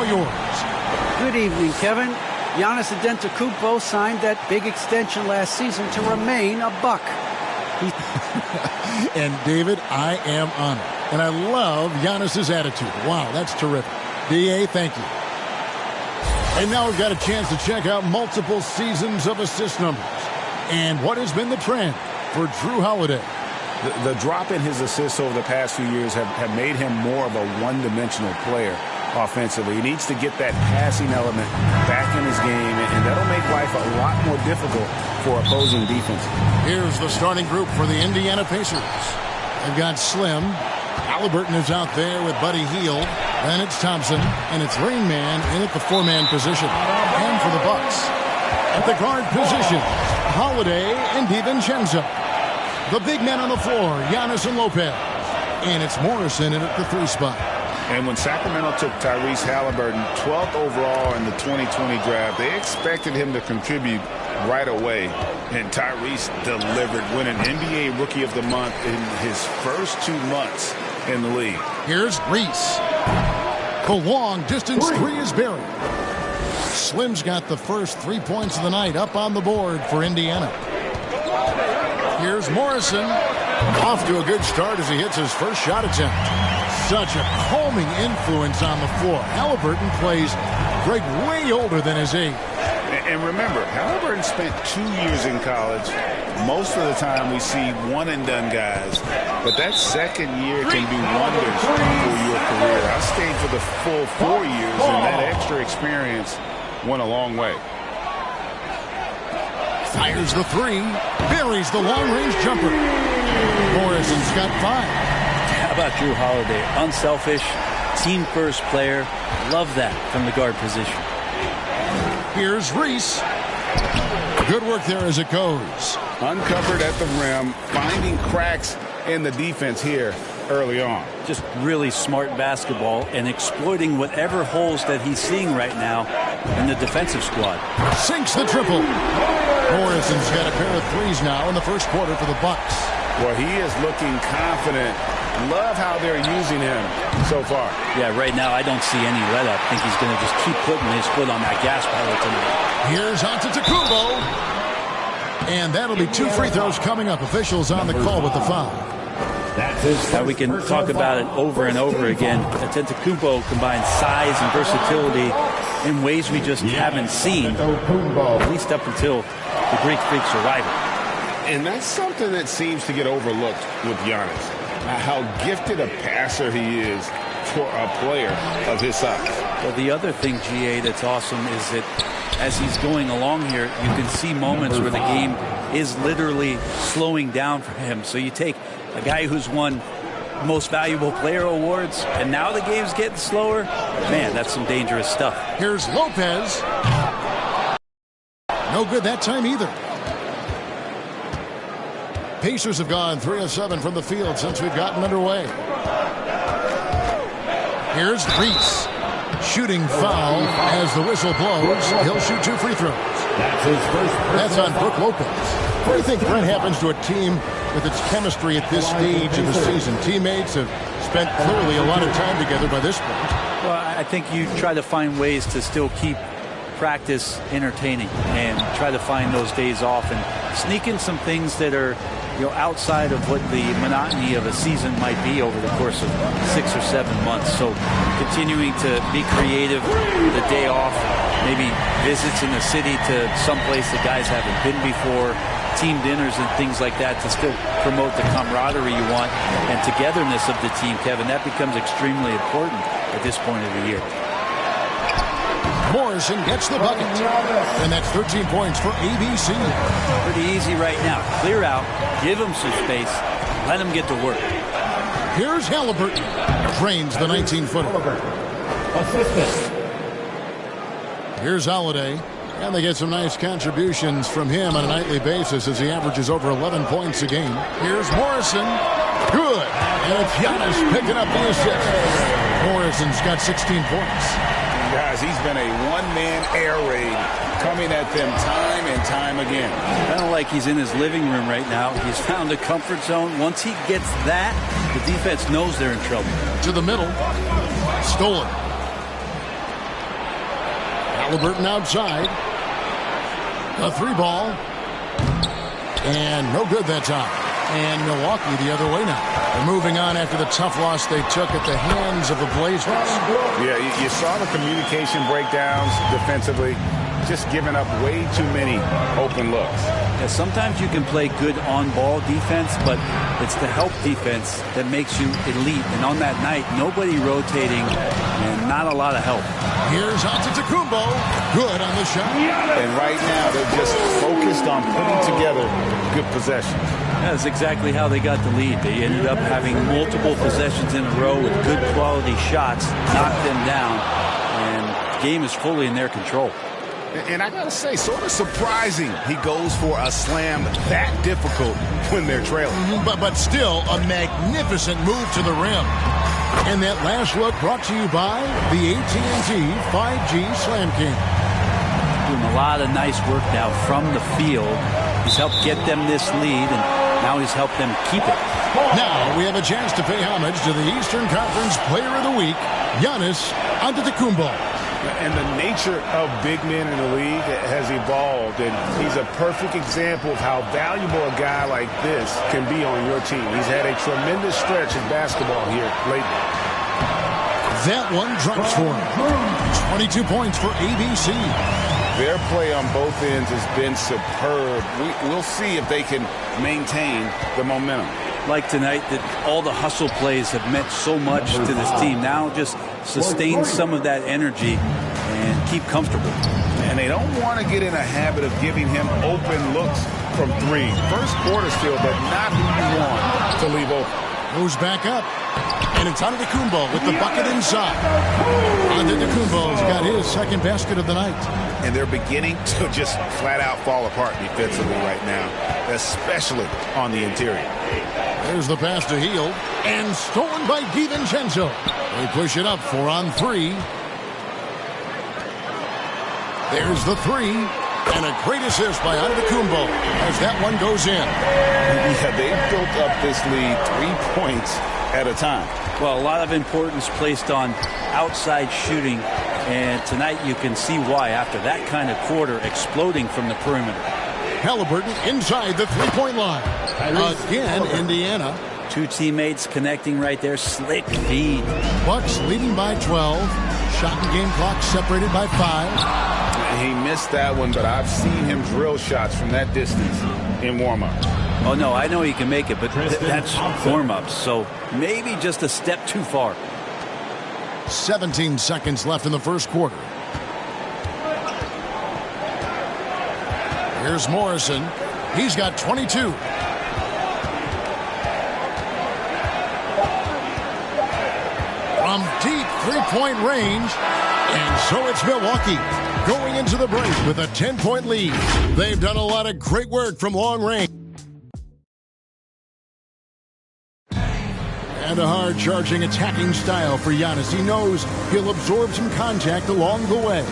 yours. Good evening, Kevin. Giannis Antetokounmpo signed that big extension last season to remain a Buck. And David, I am honored. And I love Giannis's attitude. Wow, that's terrific. D.A., thank you. And now we've got a chance to check out multiple seasons of assist numbers. And what has been the trend for Jrue Holiday? The drop in his assists over the past few years have made him more of a one-dimensional player offensively. He needs to get that passing element back in his game, and that'll make life a lot more difficult for opposing defense. Here's the starting group for the Indiana Pacers. They've got Slim. Halliburton is out there with Buddy Hield. Then it's Thompson, and it's Rain Man in at the four-man position. And for the Bucks, at the guard position, Holiday and DiVincenzo. The big men on the floor, Giannis and Lopez. And it's Morrison in at the three spot. And when Sacramento took Tyrese Halliburton 12th overall in the 2020 draft, they expected him to contribute right away. And Tyrese delivered, winning NBA Rookie of the Month in his first 2 months in the league. Here's Reese. The long-distance three is buried. Slim's got the first 3 points of the night up on the board for Indiana. Here's Morrison. Off to a good start as he hits his first shot attempt. Such a calming influence on the floor. Halliburton plays Greg way older than his age. And remember, Halliburton spent 2 years in college. Most of the time we see one-and-done guys. But that second year can do wonders for your career. I stayed for the full 4 years, and that extra experience went a long way. Fires the three. Buries the long-range jumper. Morrison's got 5. How about Jrue Holiday? Unselfish, team-first player. Love that from the guard position. Here's Reese. Good work there as it goes. Uncovered at the rim, finding cracks in the defense here early on. Just really smart basketball and exploiting whatever holes that he's seeing right now in the defensive squad. Sinks the triple. Morrison's got a pair of threes now in the first quarter for the Bucks. Well, he is looking confident. Love how they're using him so far. Yeah, right now I don't see any let up. I think he's going to just keep putting his foot on that gas pedal tonight. Here's Antetokounmpo. And that'll be 2 free throws coming up. Officials on the call with the foul. Now we can talk about it over and over again. Antetokounmpo combines size and versatility in ways we just haven't seen, at least up until the Greek Freak's arrival. And that's something that seems to get overlooked with Giannis. How gifted a passer he is for a player of his size. Well, the other thing, GA, that's awesome is that as he's going along here, you can see moments where the game is literally slowing down for him. So you take a guy who's won most valuable player awards, and now the game's getting slower. Man, that's some dangerous stuff. Here's Lopez. No good that time either. Pacers have gone 3 of 7 from the field since we've gotten underway. Here's Reese. Shooting foul as the whistle blows. He'll shoot 2 free throws. That's on Brook Lopez. What do you think, Brent, happens to a team with its chemistry at this stage of the season? Teammates have spent clearly a lot of time together by this point. Well, I think you try to find ways to still keep practice entertaining and try to find those days off and sneak in some things that are, you know, outside of what the monotony of a season might be over the course of 6 or 7 months. So continuing to be creative, the day off, maybe visits in the city to someplace the guys haven't been before, team dinners and things like that to still promote the camaraderie you want and togetherness of the team, Kevin. That becomes extremely important at this point of the year. Morrison gets the bucket. And that's 13 points for ABC. Pretty easy right now. Clear out, give him some space, let him get to work. Here's Halliburton. Drains the 19-footer. Here's Holiday. And they get some nice contributions from him on a nightly basis as he averages over 11 points a game. Here's Morrison. Good. And it's Giannis picking up the assist. Morrison's got 16 points. Guys, he's been a one-man air raid coming at them time and time again. Kind of like he's in his living room right now. He's found a comfort zone. Once he gets that, the defense knows they're in trouble. To the middle. Stolen. Halliburton outside. A 3-ball. And no good that time. And Milwaukee the other way now. They're moving on after the tough loss they took at the hands of the Blazers. Yeah, you saw the communication breakdowns defensively. Just giving up way too many open looks. Yeah, sometimes you can play good on-ball defense, but it's the help defense that makes you elite. And on that night, nobody rotating and not a lot of help. Here's Antetokounmpo. Good on the shot. And right now, they're just focused on putting together good possessions. That's exactly how they got the lead. They ended up having multiple possessions in a row with good quality shots, knocked them down, and the game is fully in their control. And I got to say, sort of surprising he goes for a slam that difficult when they're trailing. But still a magnificent move to the rim. And that last look brought to you by the AT&T 5G Slam King. Doing a lot of nice work now from the field. He's helped get them this lead, and now he's helped them keep it. Now we have a chance to pay homage to the Eastern Conference Player of the Week, Giannis Antetokounmpo. And the nature of big men in the league has evolved, and he's a perfect example of how valuable a guy like this can be on your team. He's had a tremendous stretch of basketball here lately. That one drops for him. 22 points for ABC. Their play on both ends has been superb. We'll see if they can maintain the momentum. Like tonight, that all the hustle plays have meant so much to this team. Now just sustain some of that energy and keep comfortable. And they don't want to get in a habit of giving him open looks from three. First quarter still, but not who you want to leave open. Moves back up. And it's Antetokounmpo with the bucket inside. Antetokounmpo's got his second basket of the night. And they're beginning to just flat out fall apart defensively right now, especially on the interior. There's the pass to Hield, and stolen by DiVincenzo. They push it up 4 on 3. There's the 3, and a great assist by Antetokounmpo as that one goes in. Yeah, they've built up this lead 3 points at a time. Well, a lot of importance placed on outside shooting, and tonight you can see why after that kind of quarter exploding from the perimeter. Halliburton inside the three-point line. Again, Indiana. Two teammates connecting right there. Slick feed. Bucks leading by 12. Shot and game clock separated by 5. He missed that one, but I've seen him drill shots from that distance in warm-up. Oh, no, I know he can make it, but that's warm-ups, so maybe just a step too far. 17 seconds left in the first quarter. Here's Morrison. He's got 22. From deep three-point range. And so it's Milwaukee going into the break with a 10-point lead. They've done a lot of great work from long range. And a hard-charging attacking style for Giannis. He knows he'll absorb some contact along the way.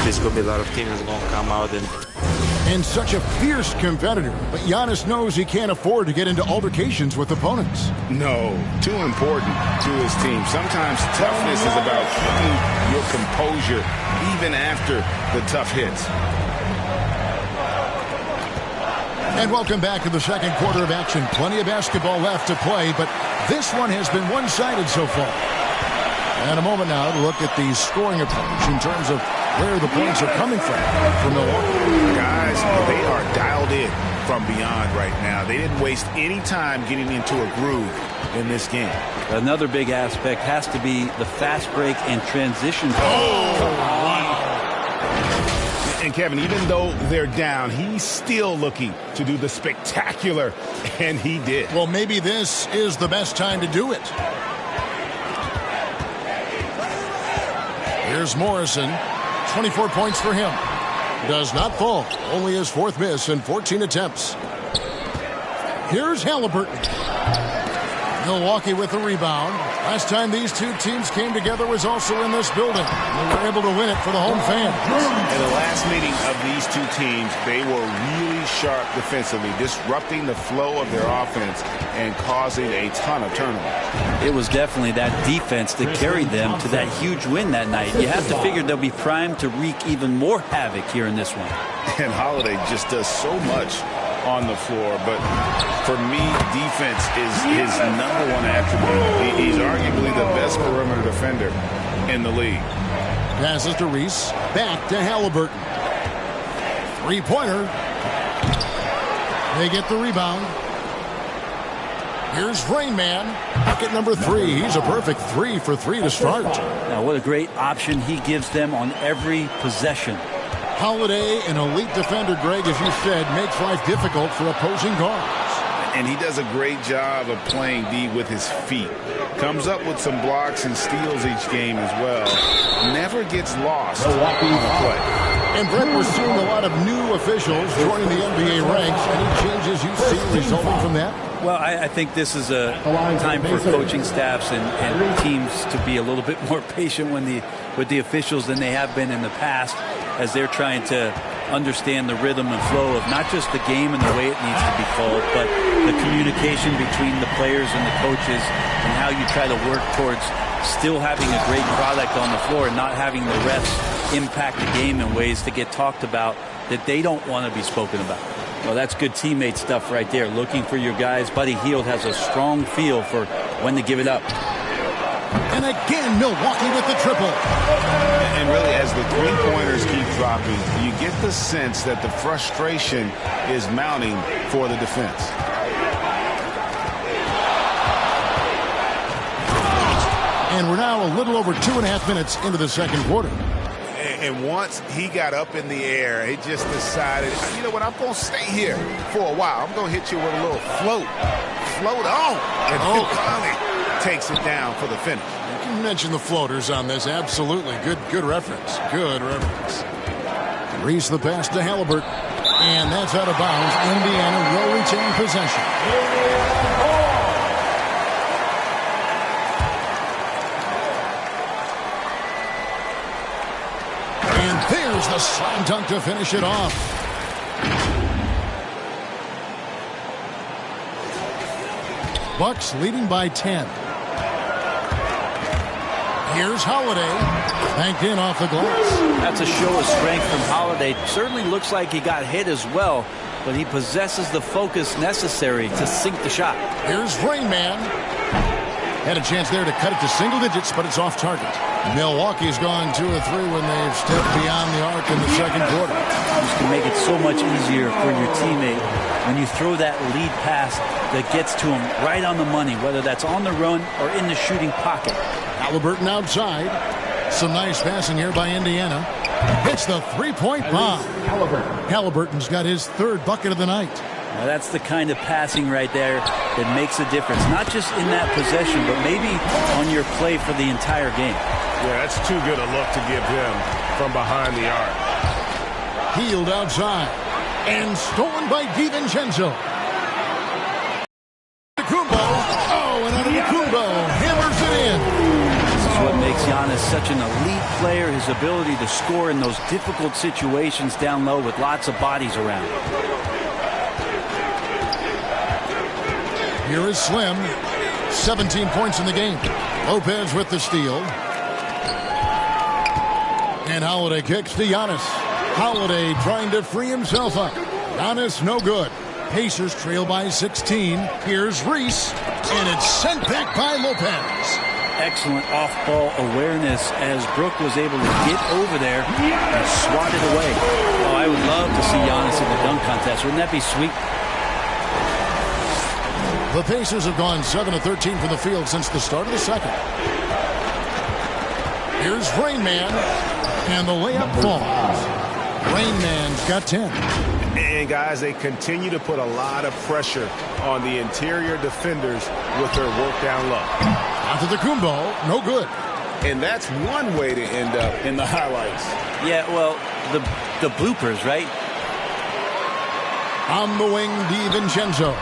There's going to be a lot of teams going to come out and such a fierce competitor. But Giannis knows he can't afford to get into altercations with opponents. No, too important to his team. Sometimes toughness is about keeping your composure even after the tough hits. And welcome back to the second quarter of action. Plenty of basketball left to play, but this one has been one-sided so far. And a moment now to look at the scoring approach in terms of where the points are coming from for Milwaukee. Guys, they are dialed in from beyond right now. They didn't waste any time getting into a groove in this game. Another big aspect has to be the fast break and transition. And Kevin, even though they're down, he's still looking to do the spectacular, and he did. Well, maybe this is the best time to do it. Here's Morrison. 24 points for him. Does not fall. Only his fourth miss in 14 attempts. Here's Halliburton. Milwaukee with the rebound. Last time these two teams came together was also in this building. They were able to win it for the home fans. In the last meeting of these two teams, they were really sharp defensively, disrupting the flow of their offense and causing a ton of turnovers. It was definitely that defense that carried them to that huge win that night. You have to figure they'll be primed to wreak even more havoc here in this one. And Holiday just does so much on the floor, but for me, defense is his #1 attribute. He's arguably the best perimeter defender in the league. Passes to Reese, back to Halliburton. Three-pointer. They get the rebound. Here's Rain Man, bucket number 3. He's a perfect 3 for 3 to start. Now, what a great option he gives them on every possession. Holiday, an elite defender, Greg, as you said, makes life difficult for opposing guards. And he does a great job of playing D with his feet. Comes up with some blocks and steals each game as well. Never gets lost on a play. And Brett, we're seeing a lot of new officials joining the NBA ranks. Any changes you see resulting from that? Well, I think this is a time for coaching staffs and teams to be a little bit more patient with the officials than they have been in the past, as they're trying to understand the rhythm and flow of not just the game and the way it needs to be called, but the communication between the players and the coaches and how you try to work towards still having a great product on the floor and not having the refs impact the game in ways that get talked about that they don't want to be spoken about. Well, that's good teammate stuff right there. Looking for your guys. Buddy Hield has a strong feel for when to give it up. And again, Milwaukee with the triple. And really, as the three-pointers keep dropping, you get the sense that the frustration is mounting for the defense. And we're now a little over 2.5 minutes into the second quarter. And once he got up in the air, he just decided, you know what, I'm going to stay here for a while. I'm going to hit you with a little float. Float on. And finally takes it down for the finish. You can mention the floaters on this. Absolutely. Good reference. Good reference. Reese the pass to Halliburton. And that's out of bounds. Indiana will retain possession. There's the slam dunk to finish it off. Bucks leading by 10. Here's Holiday. Banked in off the glass. That's a show of strength from Holiday. Certainly looks like he got hit as well, but he possesses the focus necessary to sink the shot. Here's Rain Man. Had a chance there to cut it to single digits, but it's off target. Milwaukee's gone 2 of 3 when they've stepped beyond the arc in the second quarter. Just to make it so much easier for your teammate when you throw that lead pass that gets to him right on the money, whether that's on the run or in the shooting pocket. Halliburton outside. Some nice passing here by Indiana. Hits the three-point bomb. Halliburton's got his 3rd bucket of the night. Now that's the kind of passing right there that makes a difference, not just in that possession, but maybe on your play for the entire game. Yeah, that's too good a look to give him from behind the arc. Hield outside. And stolen by DiVincenzo. Kumbo. Oh, and Antetokounmpo hammers it in. This is what makes Giannis such an elite player, his ability to score in those difficult situations down low with lots of bodies around. Here is Slim. 17 points in the game. Lopez with the steal. And Holiday kicks to Giannis. Holiday trying to free himself up. Giannis no good. Pacers trail by 16. Here's Reese. And it's sent back by Lopez. Excellent off-ball awareness as Brook was able to get over there and swat it away. Oh, I would love to see Giannis in the dunk contest. Wouldn't that be sweet? The Pacers have gone 7 of 13 from the field since the start of the second. Here's Rain Man. And the layup falls. Rain Man's got 10. And, guys, they continue to put a lot of pressure on the interior defenders with their work down low. Antetokounmpo, no good. And that's one way to end up in the highlights. Yeah, well, the bloopers, right? On the wing, DiVincenzo.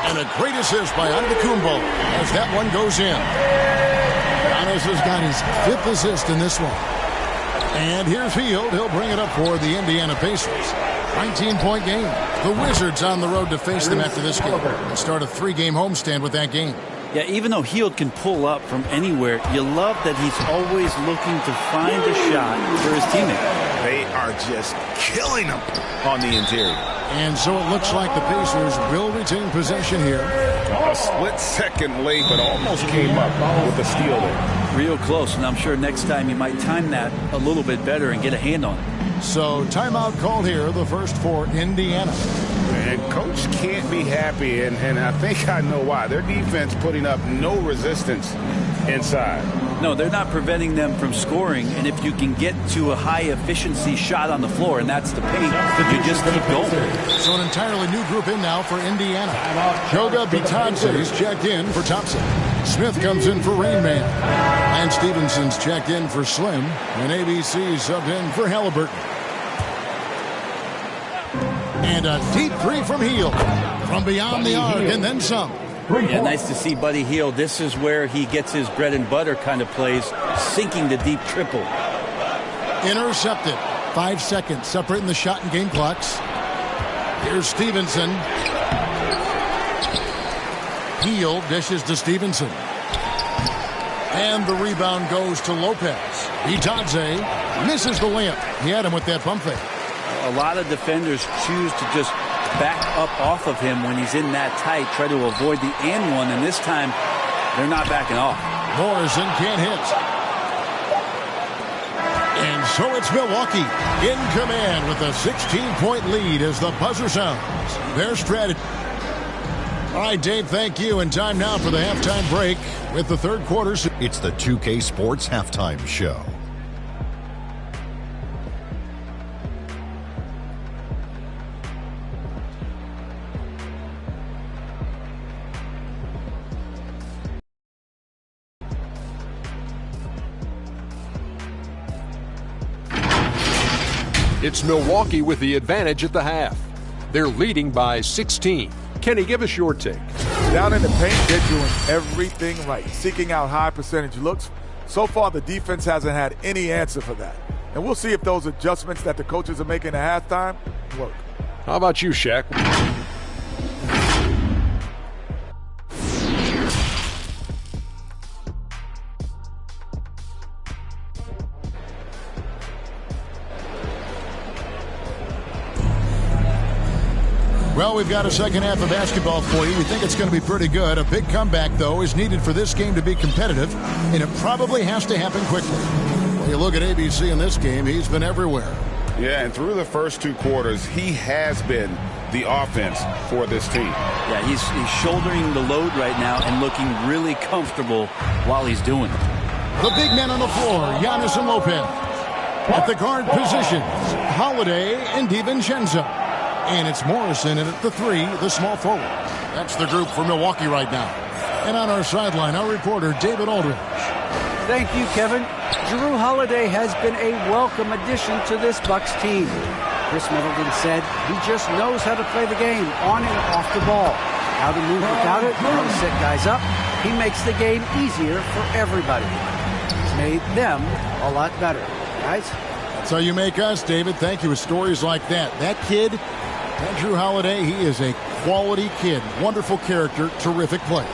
And a great assist by Antetokounmpo as that one goes in. Giannis has got his 5th assist in this one. And here's Hield. He'll bring it up for the Indiana Pacers. 19-point game. The Wizards on the road to face them after this game and start a 3-game homestand with that game. Yeah, even though Hield can pull up from anywhere, you love that he's always looking to find a shot for his teammate. They are just killing him on the interior. And so it looks like the Pacers will retain possession here. A split second late, but almost came up with a steal there. Real close, and I'm sure next time he might time that a little bit better and get a hand on it. So timeout called here, the first for Indiana. And coach can't be happy, and I think I know why. Their defense putting up no resistance inside. No, they're not preventing them from scoring, and if you can get to a high-efficiency shot on the floor, and that's the paint, you just keep going. So an entirely new group in now for Indiana. Joga Bitadze is checked in for Thompson. Smith comes in for Rainman. And Stevenson's checked in for Slim. And ABC subbed in for Halliburton. And a deep three from Hield. From beyond the arc and then some. Yeah, nice to see Buddy Hield. This is where he gets his bread and butter kind of plays, sinking the deep triple. Intercepted. 5 seconds separating the shot and game clocks. Here's Stevenson. Hield dishes to Stevenson. And the rebound goes to Lopez. Bitadze misses the layup. He had him with that pump fake. A lot of defenders choose to just back up off of him when he's in that tight, try to avoid the and one, and this time they're not backing off. Morrison can't hit. And so it's Milwaukee in command with a 16-point lead as the buzzer sounds. Their strategy. All right, Dave, thank you. And time now for the halftime break with the third quarter. It's the 2K Sports Halftime Show. It's Milwaukee with the advantage at the half. They're leading by 16. Kenny, give us your take. Down in the paint, they're doing everything right, seeking out high percentage looks. So far, the defense hasn't had any answer for that. And we'll see if those adjustments that the coaches are making at halftime work. How about you, Shaq? Well, we've got a second half of basketball for you. We think it's going to be pretty good. A big comeback, though, is needed for this game to be competitive, and it probably has to happen quickly. When you look at ABC in this game, he's been everywhere. Yeah, and through the first 2 quarters, he has been the offense for this team. Yeah, he's shouldering the load right now and looking really comfortable while he's doing it. The big men on the floor, Giannis and Lopez. At the guard positions, Holiday and DiVincenzo. And it's Morrison, and at the 3, the small forward. That's the group for Milwaukee right now. And on our sideline, our reporter, David Aldridge. Thank you, Kevin. Jrue Holiday has been a welcome addition to this Bucks team. Chris Middleton said he just knows how to play the game, on and off the ball. How to move without it, how to set guys up. He makes the game easier for everybody. He's made them a lot better. Guys? That's how you make us, David. Thank you. With stories like that. That kid... Jrue Holiday, he is a quality kid. Wonderful character, terrific play.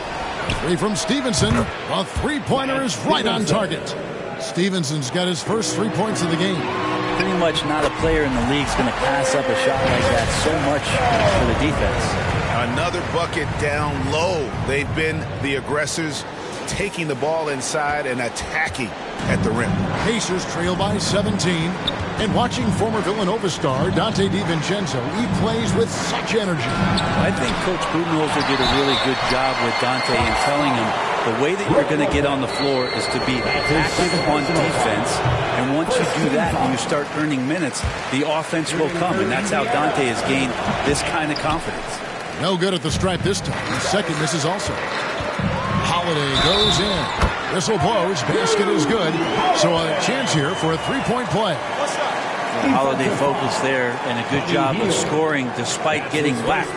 3 from Stevenson. A three-pointer is right on target. Stevenson's got his first 3 points of the game. Pretty much not a player in the league is going to pass up a shot like that so much for the defense. Another bucket down low. They've been the aggressors, taking the ball inside and attacking at the rim. Pacers trail by 17. And watching former Villanova star Dante DiVincenzo, he plays with such energy. I think Coach Budenholzer did a really good job with Dante in telling him the way that you're going to get on the floor is to be active on defense. And once you do that and you start earning minutes, the offense will come. And that's how Dante has gained this kind of confidence. No good at the stripe this time. The second misses also. Holiday goes in. Whistle blows. Basket is good. So a chance here for a 3-point play. Holiday focus there and a good job of scoring despite getting whacked.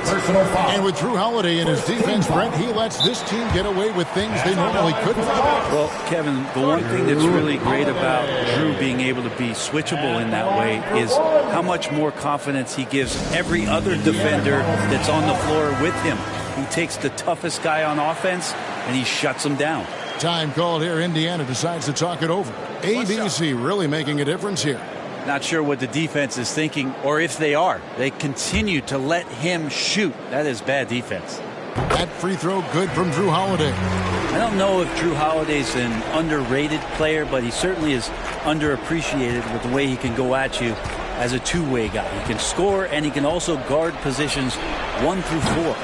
And with Drew Holiday in his defense, Brent, he lets this team get away with things they normally couldn't. Well, Kevin, the one thing that's really great about Drew being able to be switchable in that way is how much more confidence he gives every other defender that's on the floor with him. He takes the toughest guy on offense and he shuts him down. Time called here. Indiana decides to talk it over. ABC really making a difference here. Not sure what the defense is thinking, or if they are. They continue to let him shoot. That is bad defense. That free throw good from Drew Holiday. I don't know if Drew Holiday's an underrated player, but he certainly is underappreciated with the way he can go at you as a two-way guy. He can score, and he can also guard positions 1 through 4.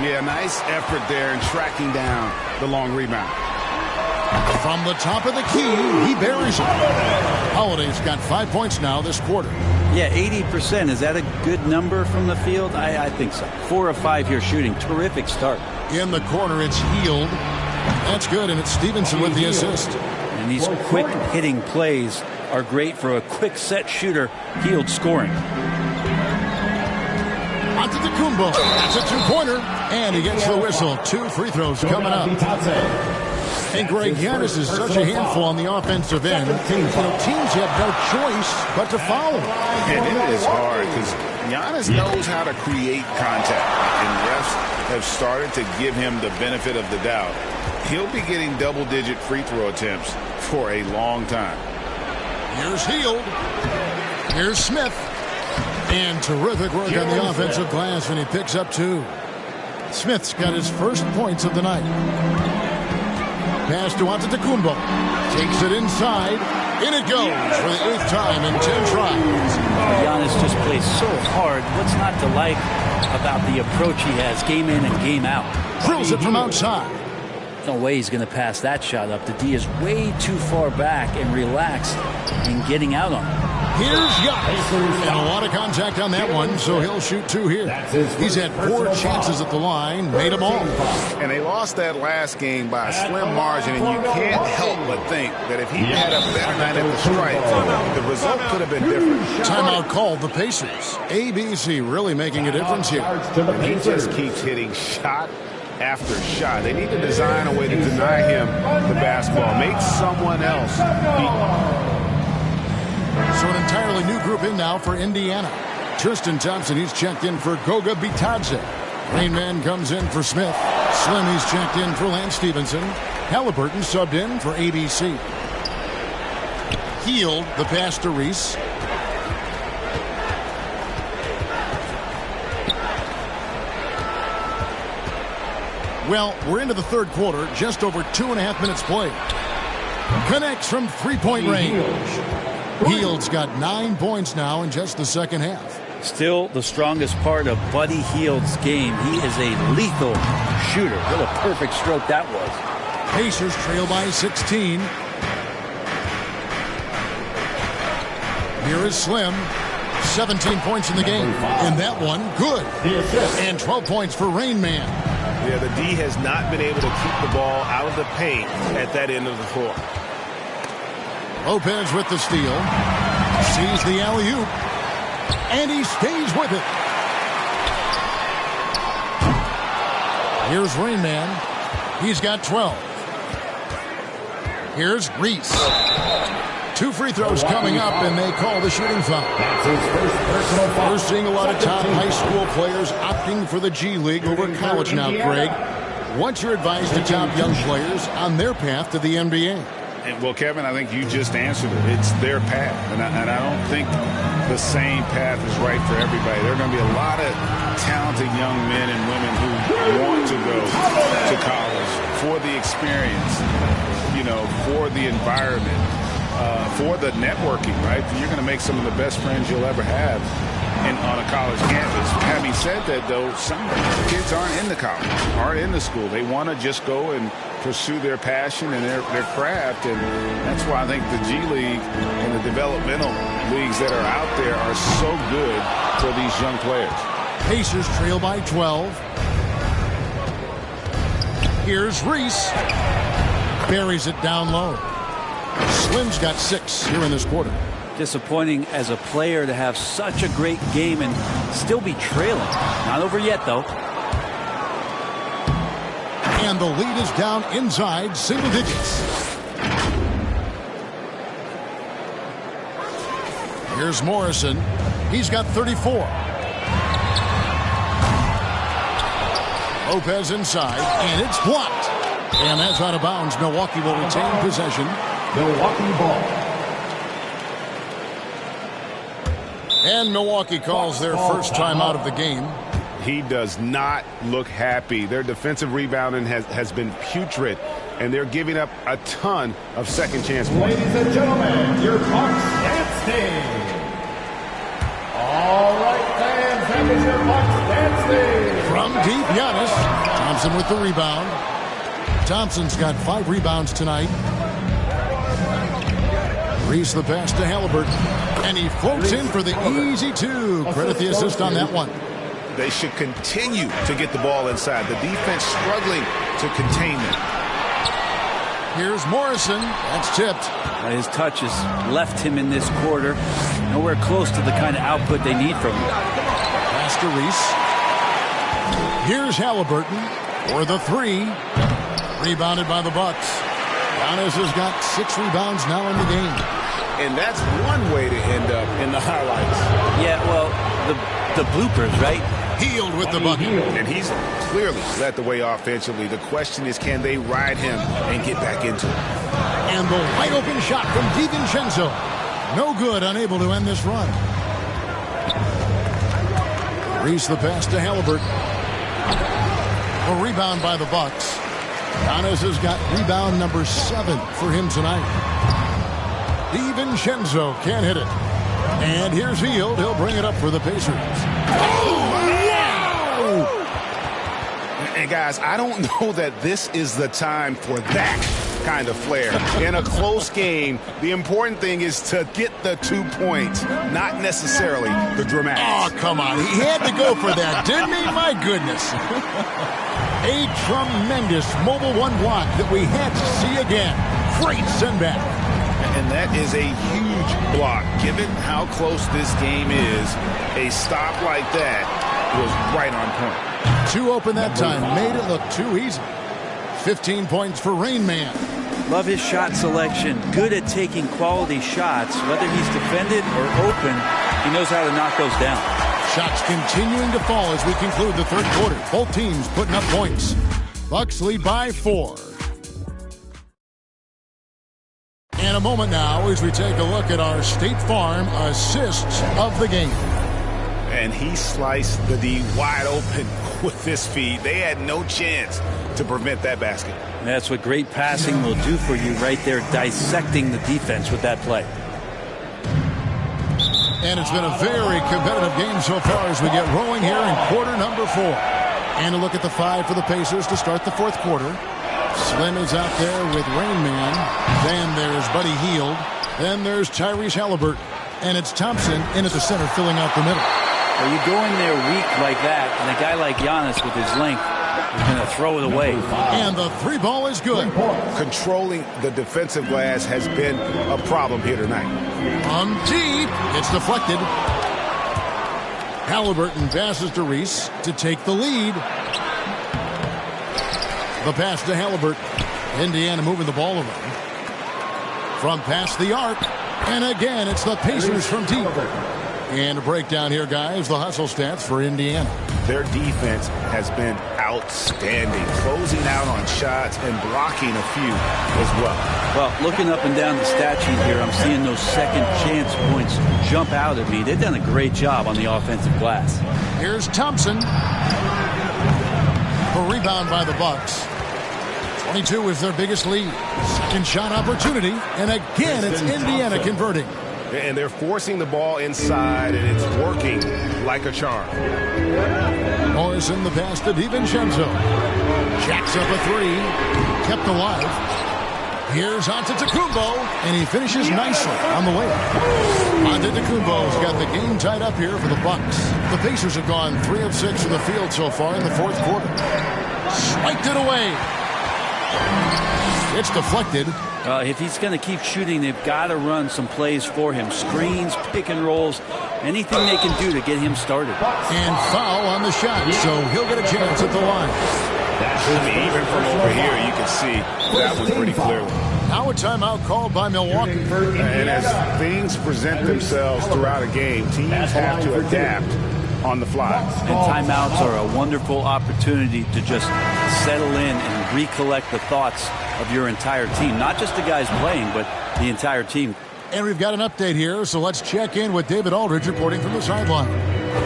Yeah, nice effort there in tracking down the long rebound. From the top of the key, he buries it. Holiday's got 5 points now this quarter. Yeah, 80%. Is that a good number from the field? I think so. 4 of 5 here shooting. Terrific start. In the corner, it's Hield. That's good, and it's Stevenson with the assist. And these quick hitting plays are great for a quick set shooter. Hield scoring. Antetokounmpo. That's a two-pointer, and he gets the whistle. 2 free throws coming up. And Greg, Giannis is such a handful on the offensive end. Teams have no choice but to follow. And it is hard because Giannis knows how to create contact. And refs have started to give him the benefit of the doubt. He'll be getting double-digit free throw attempts for a long time. Here's Hield. Here's Smith. And terrific work on the offensive glass, and he picks up 2. Smith's got his first points of the night. Pass to Antetokounmpo. Takes it inside. In it goes for the 8th time in 10 tries. Giannis just plays so hard. What's not to like about the approach he has game in and game out? Drills it from outside. No way he's going to pass that shot up. The D is way too far back and relaxed in getting out on it. Here's Giannis. And a lot of contact on that one, so he'll shoot 2 here. He's had 4 chances at the line, made them all. And they lost that last game by a slim margin, and you can't help but think that if he had a better night at the stripe, the result could have been different. Timeout called the Pacers. ABC really making a difference here. And he just keeps hitting shot after shot. They need to design a way to deny him the basketball. Make someone else beat. So an entirely new group in now for Indiana. Tristan Thompson, he's checked in for Goga Bitadze. Rainman comes in for Smith. Slim, he's checked in for Lance Stevenson. Halliburton subbed in for ABC. Hield, the pass to Reese. Well, we're into the third quarter, just over 2.5 minutes played. Connects from three-point range. Hield's got 9 points now in just the second half. Still the strongest part of Buddy Hield's game. He is a lethal shooter. What a perfect stroke that was. Pacers trail by 16. Here is Slim. 17 points in the game. And that one, good. And 12 points for Rain Man. Yeah, the D has not been able to keep the ball out of the paint at that end of the floor. Lopez with the steal. Sees the alley-oop. And he stays with it. Here's Rain Man. He's got 12. Here's Reese. 2 free throws coming up, and they call the shooting foul. We're seeing a lot of top high school players opting for the G League over college now, Greg. What's your advice to top young players on their path to the NBA? Well, Kevin, I think you just answered it. It's their path, and I don't think the same path is right for everybody. There are going to be a lot of talented young men and women who want to go to college for the experience, for the environment, for the networking, right? You're going to make some of the best friends you'll ever have on a college campus. Having said that, though, some kids aren't in the college, aren't in the school. They want to just go and pursue their passion and their craft, and that's why I think the G League and the developmental leagues that are out there are so good for these young players. Pacers trail by 12. Here's Reese. Buries it down low. Slim's got 6 here in this quarter. Disappointing as a player to have such a great game and still be trailing. Not over yet, though. And the lead is down inside single digits. Here's Morrison. He's got 34. Lopez inside, and it's blocked. And that's out of bounds. Milwaukee will retain possession. Milwaukee ball. And Milwaukee calls their first time out of the game. He does not look happy. Their defensive rebounding has been putrid, and they're giving up a ton of second chance points. Ladies and gentlemen, your Bucks dancing. All right, fans, that is your Bucks dancing. From deep, Giannis. Thompson with the rebound. Thompson's got 5 rebounds tonight. Reese the pass to Halliburton. And he floats in for the easy 2. Credit the assist on that one. They should continue to get the ball inside. The defense struggling to contain them. Here's Morrison. That's tipped. His touch has left him in this quarter. Nowhere close to the kind of output they need from him. Pass to Reese. Here's Halliburton for the 3. Rebounded by the Bucks. Giannis has got 6 rebounds now in the game. And that's one way to end up in the highlights. Yeah, well, the bloopers, right? Healed with the bucket. And he's clearly led the way offensively. The question is, can they ride him and get back into it? And the wide open shot from DiVincenzo. No good, unable to end this run. Reese the pass to Halliburton. A rebound by the Bucks. Giannis has got rebound number 7 for him tonight. DiVincenzo can't hit it. And here's Hield. He'll bring it up for the Pacers. Oh, wow! And guys, I don't know that this is the time for that kind of flair. In a close game, the important thing is to get the 2 points, not necessarily the dramatics. Oh, come on. He had to go for that, didn't he? My goodness. A tremendous mobile 1 block that we had to see again. Great send back. And that is a huge block. Given how close this game is, a stop like that was right on point. 2 open that time. Made it look too easy. 15 points for Rain Man. Love his shot selection. Good at taking quality shots. Whether he's defended or open, he knows how to knock those down. Shots continuing to fall as we conclude the 3rd quarter. Both teams putting up points. Bucks lead by 4. In a moment now as we take a look at our State Farm assists of the game. And he sliced the D wide open with this feed. They had no chance to prevent that basket. That's what great passing will do for you right there, dissecting the defense with that play. And it's been a very competitive game so far as we get rolling here in quarter number 4. And a look at the 5 for the Pacers to start the 4th quarter. Slim is out there with Rain Man. Then there's Buddy Hield. Then there's Tyrese Halliburton. And it's Thompson in at the center filling out the middle. Well, you go in there weak like that, and a guy like Giannis with his length is going to throw it away. And the 3 ball is good. Controlling the defensive glass has been a problem here tonight. From deep, it's deflected. Halliburton passes to Reese to take the lead. The pass to Halliburton. Indiana moving the ball around. From past the arc. And again, it's the Pacers from deep. And a breakdown here, guys. The hustle stats for Indiana. Their defense has been outstanding. Closing out on shots and blocking a few as well. Well, looking up and down the stat sheet here, I'm seeing those second chance points jump out at me. They've done a great job on the offensive glass. Here's Thompson. A rebound by the Bucks. 22 is their biggest lead. Second shot opportunity. And again, it's Indiana converting. And they're forcing the ball inside, and it's working like a charm. Morrison the pass to DiVincenzo. Jacks up a 3. Kept alive. Here's Antetokounmpo, and he finishes nicely on the way up. Antetokounmpo's got the game tied up here for the Bucks. The Pacers have gone 3 of 6 from the field so far in the 4th quarter. Swiped it away. It's deflected. If he's going to keep shooting, they've got to run some plays for him. Screens, pick and rolls, anything they can do to get him started. And foul on the shot, so he'll get a chance at the line. I mean, even from over here, you can see that was pretty clearly. Now a timeout called by Milwaukee. And as things present themselves throughout a game, teams have to adapt on the fly. And timeouts are a wonderful opportunity to just settle in and recollect the thoughts of your entire team. Not just the guys playing, but the entire team. And we've got an update here, so let's check in with David Aldridge reporting from the sideline.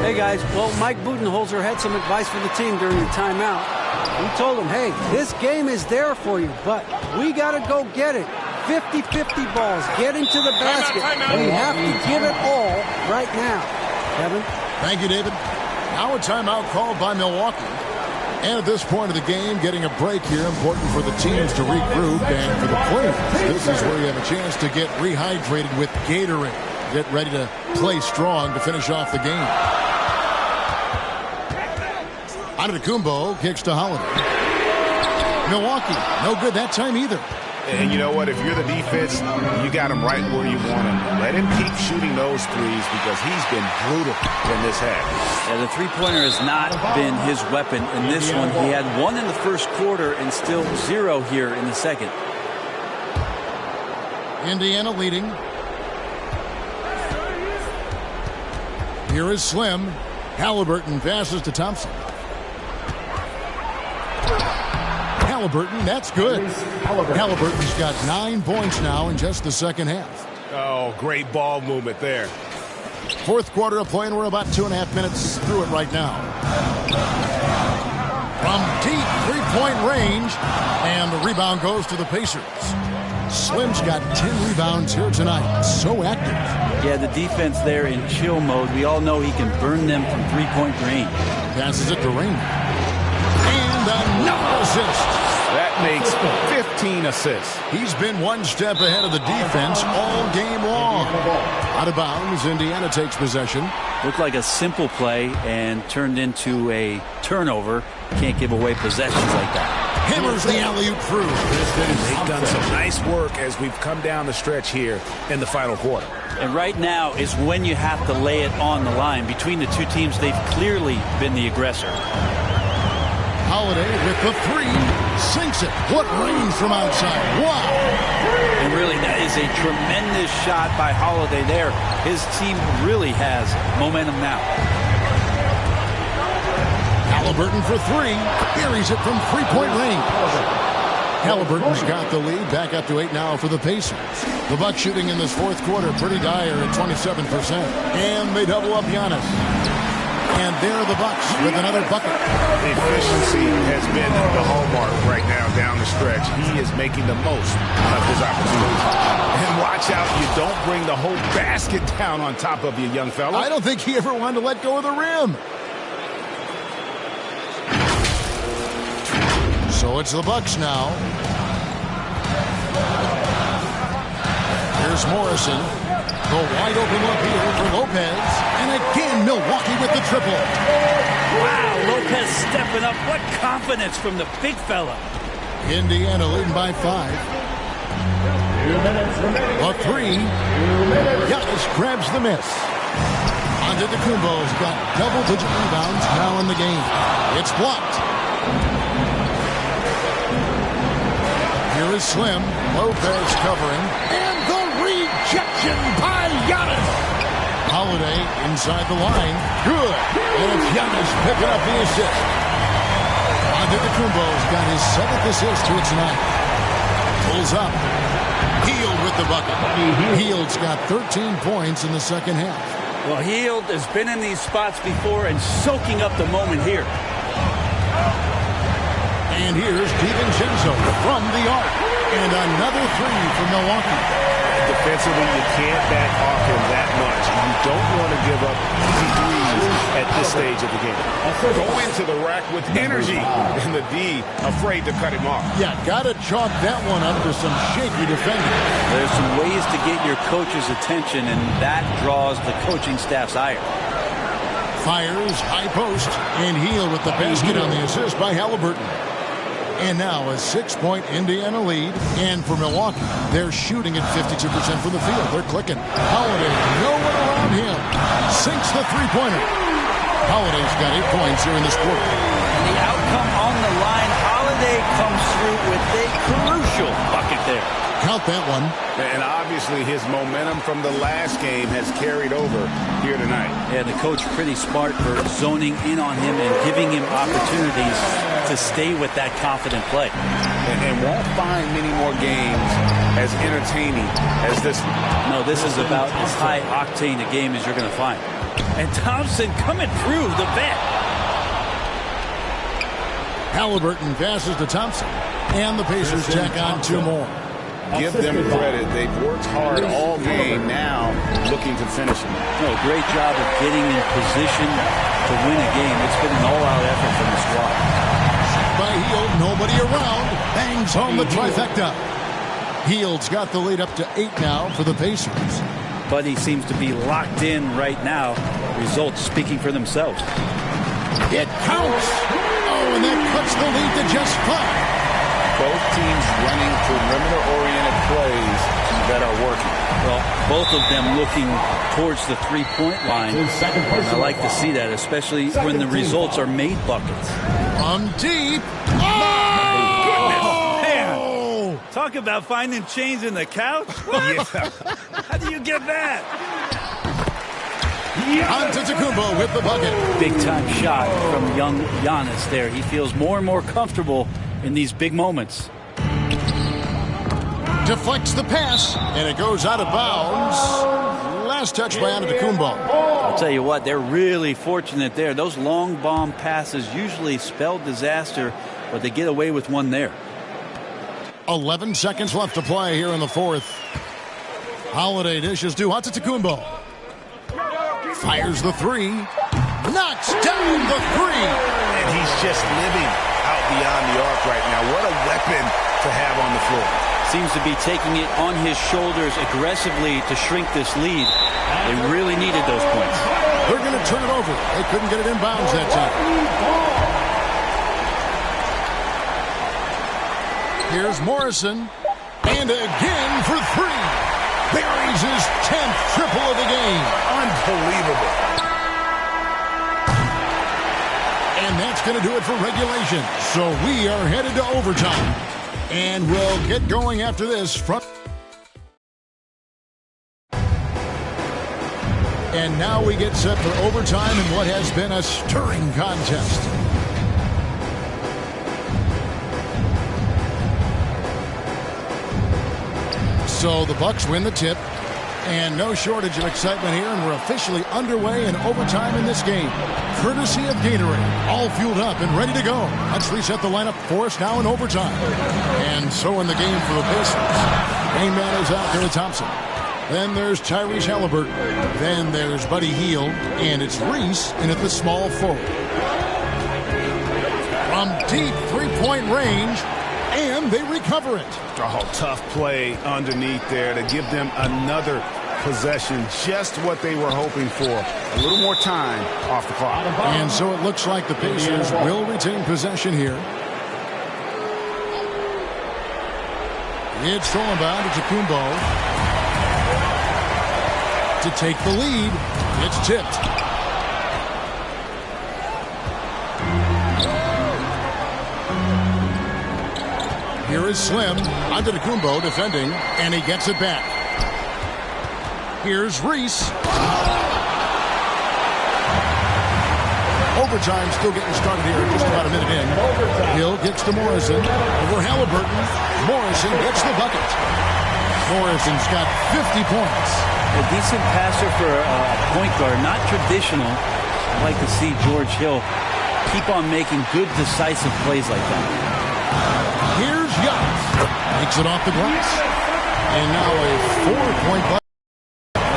Hey, guys. Well, Mike Budenholzer had some advice for the team during the timeout. He told them, hey, this game is there for you, but we got to go get it. 50-50 balls. Get into the basket. We have to give it all right now. Kevin? Thank you, David. Now a timeout called by Milwaukee. And at this point of the game, getting a break here, important for the teams to regroup, and for the players, this is where you have a chance to get rehydrated with Gatorade. Get ready to play strong to finish off the game. Antetokounmpo kicks to Holiday. Milwaukee, no good that time either. And you know what? If you're the defense, you got him right where you want him. Let him keep shooting those threes because he's been brutal in this half. Yeah, the three-pointer has not been his weapon in this one. He had one in the first quarter and still 0 here in the second. Indiana leading. Here is Slim. Halliburton passes to Thompson. Halliburton, that's good. Halliburton's got 9 points now in just the second half. Oh, great ball movement there. Fourth quarter of play, and we're about 2.5 minutes through it right now. From deep three-point range, and the rebound goes to the Pacers. Slim's got 10 rebounds here tonight. So active. Yeah, the defense there in chill mode. We all know he can burn them from three-point range. Passes it to Rain. And another assist. That makes 15 assists. He's been one step ahead of the defense all game long. Out of bounds, Indiana takes possession. Looked like a simple play and turned into a turnover. Can't give away possessions like that. Hammers the alley-oop through. They've done some nice work as we've come down the stretch here in the final quarter. And right now is when you have to lay it on the line. Between the two teams, they've clearly been the aggressor. Holiday with the three. Sinks it. What range from outside. Wow. And really, that is a tremendous shot by Holiday there. His team really has momentum now. Halliburton for three. Buries it from three-point range. Halliburton's got the lead. Back up to 8 now for the Pacers. The Bucks shooting in this fourth quarter pretty dire at 27%. And they double up Giannis. And there are the Bucks with another bucket. Efficiency has been the hallmark right now down the stretch. He is making the most of his opportunities. And watch out, you don't bring the whole basket down on top of you, young fella. I don't think he ever wanted to let go of the rim. So it's the Bucks now. Here's Morrison. The wide open look here for Lopez. And again, Milwaukee with the triple. Wow, Lopez stepping up. What confidence from the big fella. Indiana leading by 5. 2 minutes remaining. A three. Giannis grabs the miss. Antetokounmpo's got double-digit rebounds now in the game. It's blocked. Here is Slim. Lopez covering. And the rejection by Giannis. Holiday inside the line. Good. And it's Giannis picking up the assist. Antetokounmpo's got his 7th assist here tonight. Pulls up. Hield with the bucket. Hield's got 13 points in the second half. Well, Hield has been in these spots before and soaking up the moment here. And here's DiVincenzo from the arc. And another three for Milwaukee. Defensively, you can't back off him that much. You don't want to give up easy threes at this stage of the game. Go into the rack with energy, and the D afraid to cut him off. Yeah, got to chalk that one up to some shaky defending. There's some ways to get your coach's attention, and that draws the coaching staff's ire. Fires, high post, and Hield with the basket on the assist by Halliburton. And now a 6-point Indiana lead. And for Milwaukee, they're shooting at 52% from the field. They're clicking. Holiday, no one around him. Sinks the three-pointer. Holiday's got 8 points here in this quarter. And the outcome on the line, Holiday comes through with a crucial bucket there. Count that one. And obviously his momentum from the last game has carried over here tonight. Yeah, the coach pretty smart for zoning in on him and giving him opportunities to stay with that confident play. And won't find many more games as entertaining as this one. No, this is about as high octane a game as you're going to find. And Thompson coming through the vet. Halliburton passes to Thompson. And the Pacers tack on 2 more. Give them credit. They've worked hard all game, now looking to finish it. No, great job of getting in position to win a game. It's been an all-out effort from the squad. By Hield, nobody around. Bangs home the trifecta. Hield's got the lead up to 8 now for the Pacers. But he seems to be locked in right now. Results speaking for themselves. It counts. Oh, and that cuts the lead to just 5. Both teams running perimeter-oriented plays that are working. Well, both of them looking towards the three-point line. I like to see that, especially when the results are made buckets. From deep. Oh! Man. Talk about finding change in the couch. Yeah. How do you get that? Antetokounmpo with the bucket. Big-time shot from young Giannis there. He feels more and more comfortable in these big moments. Deflects the pass, and it goes out of bounds. Last touch by Antetokounmpo. I'll tell you what, they're really fortunate there. Those long bomb passes usually spell disaster, but they get away with one there. 11 seconds left to play here in the fourth. Holiday dishes to Antetokounmpo. Fires the three. Knocks down the three. And he's just living out beyond the arc right now. What a weapon to have on the floor. Seems to be taking it on his shoulders aggressively to shrink this lead. They really needed those points. They're going to turn it over. They couldn't get it in bounds that time. Here's Morrison. And again for 3. Buries his 10th triple of the game. Unbelievable. And that's going to do it for regulation. So we are headed to overtime. And we'll get going after this from... And now we get set for overtime in what has been a stirring contest. So the Bucks win the tip. And no shortage of excitement here, and we're officially underway in overtime in this game. Courtesy of Gatorade, all fueled up and ready to go. Let's reset the lineup for us now in overtime. And so in the game for the Pacers. Main man is out there with Thompson. Then there's Tyrese Halliburton. Then there's Buddy Hield, and it's Reese in at the small forward. From deep three-point range, and they recover it. Oh, tough play underneath there to give them another possession, just what they were hoping for. A little more time off the clock. And so it looks like the Pacers will retain possession here. It's stolen by Antetokounmpo to take the lead. It's tipped. Here is Slim. Antetokounmpo defending, and he gets it back. Here's Reese. Overtime still getting started here, just about a minute in. Hill gets to Morrison. Over Halliburton. Morrison gets the bucket. Morrison's got 50 points. A decent passer for a point guard, not traditional. I'd like to see George Hill keep on making good, decisive plays like that. Here's Giannis. Takes it off the glass. And now a 4-point play.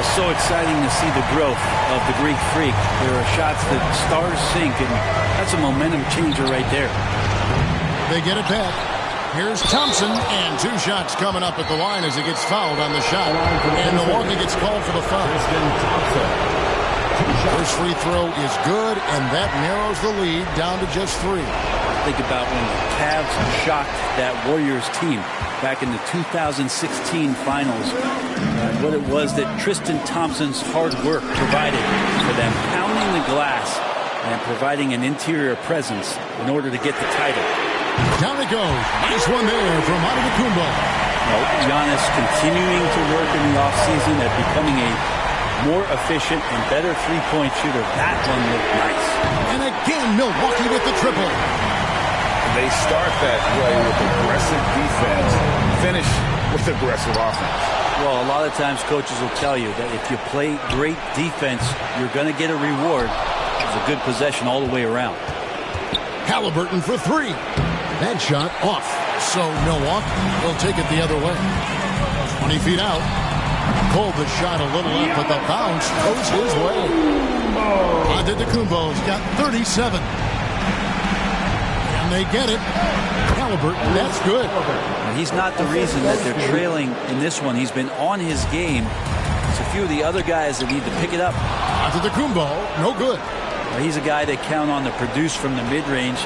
It's so exciting to see the growth of the Greek Freak. There are shots that stars sink, and that's a momentum changer right there. They get it back. Here's Thompson, and 2 shots coming up at the line as he gets fouled on the shot. And Milwaukee gets called for the foul. First free throw is good, and that narrows the lead down to just 3. Think about when the Cavs shocked that Warriors team back in the 2016 finals. What it was that Tristan Thompson's hard work provided for them, pounding the glass and providing an interior presence in order to get the title. Down it goes. Nice one there from Antetokounmpo. Giannis continuing to work in the offseason at becoming a more efficient and better three-point shooter. That one looked nice. And again, Milwaukee with the triple. They start that way with aggressive defense, finish with aggressive offense. Well, a lot of times coaches will tell you that if you play great defense, you're going to get a reward. It's a good possession all the way around. Halliburton for 3. That shot off. So Milwaukee will take it the other way. 20 feet out. Pulled the shot a little up, but the bounce goes his way. Antetokounmpo's got 37. And they get it. Halliburton, that's good. He's not the reason that they're trailing in this one. He's been on his game. It's a few of the other guys that need to pick it up. Antetokounmpo, no good. He's a guy they count on to produce from the mid-range.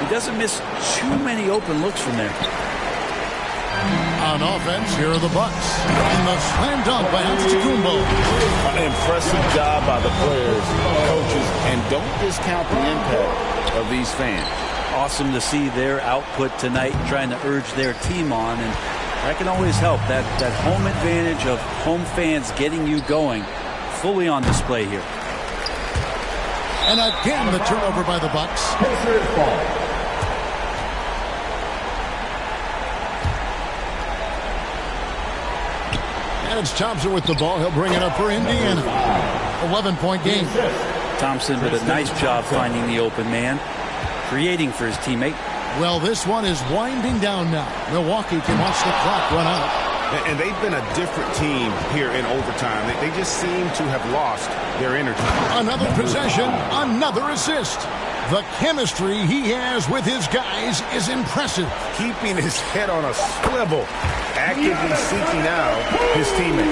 He doesn't miss too many open looks from there. On offense, here are the Bucks. And the slam dunk by Antetokounmpo. An impressive job by the players, coaches, and don't discount the impact of these fans. Awesome to see their output tonight, trying to urge their team on, and that can always help. That home advantage of home fans getting you going, fully on display here. And again, the turnover by the Bucks. And it's Thompson with the ball. He'll bring it up for Indiana. 11-point game. Thompson did a nice job finding the open man, creating for his teammate. Well, this one is winding down now. Milwaukee can watch the clock run out. And they've been a different team here in overtime. They just seem to have lost their energy. Another possession, another assist. The chemistry he has with his guys is impressive. Keeping his head on a swivel, actively seeking out his teammate.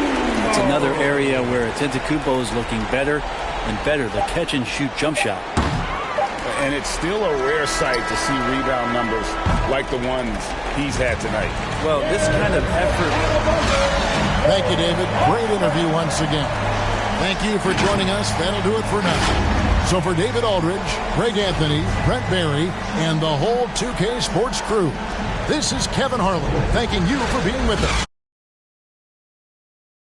It's another area where Antetokounmpo is looking better and better. The catch-and-shoot jump shot. And it's still a rare sight to see rebound numbers like the ones he's had tonight. Well, this kind of effort. Thank you, David. Great interview once again. Thank you for joining us. That'll do it for now. So for David Aldridge, Greg Anthony, Brent Barry, and the whole 2K Sports crew, this is Kevin Harlan thanking you for being with us.